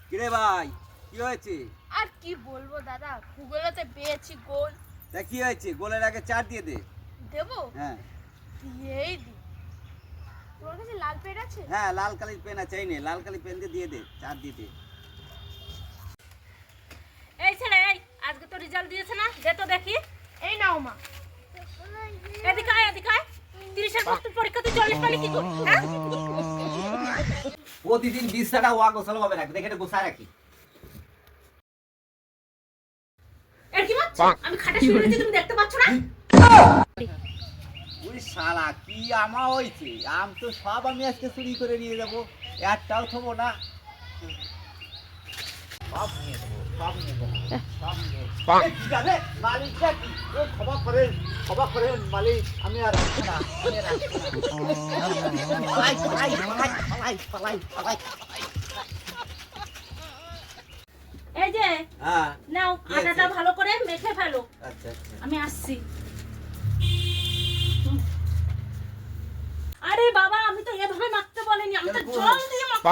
কিরে ভাই কি হয়েছে? আর কি বলবো দাদা, ভূগোলেতে পেয়েছি গোল। তা কি হয়েছে? গোলের আগে 4 দিয়ে দে। দেবো? হ্যাঁ দিয়েই দি। তোর কাছে লাল পেন আছে? হ্যাঁ, লাল কালির পেন আছে, এই নে লাল কালির পেন দিয়ে দে, 4 দিয়ে দে। এই ছেলে, এই আজকে তো রেজাল্ট দিয়েছে না, দে তো দেখি। এই নাও মা। এদিকে আয়, এদিকে আয়। 30 এর বস্তুর পরীক্ষাতে 40 পেলি কি করে? হ্যাঁ? প্রতিদিন বিছাটা ওয়া গোছালো ভাবে রাখি, দেখে এটা গোছায় রাখি। এর কি মাছ? আমি খাটে শুয়ে রয়েছি, তুমি দেখতে পাচ্ছ না? ওই শালা কি আমা হইছে? আম তো সব আমি আজকে চুরি করে নিয়ে যাব, একটাও থবো না। সব নিয়ে যাবো, সব নিয়ে যাবো, সব নিয়ে যাবো। এই কি জানে? মালিকটা কি? ও ক্ষমা করেন মালিক, আমি আর রাখছি না, আমি আর রাখছি না। পালাই। এই যে হ্যাঁ, নাও, কি আটাটা আছে? ভালো করে মেখে ফেলো। আচ্ছা আচ্ছা। আমি আসছি। আরে বাবা, আমি তো এভাবে মাখতে বলিনি, আমি তো জল দিয়ে মাখতে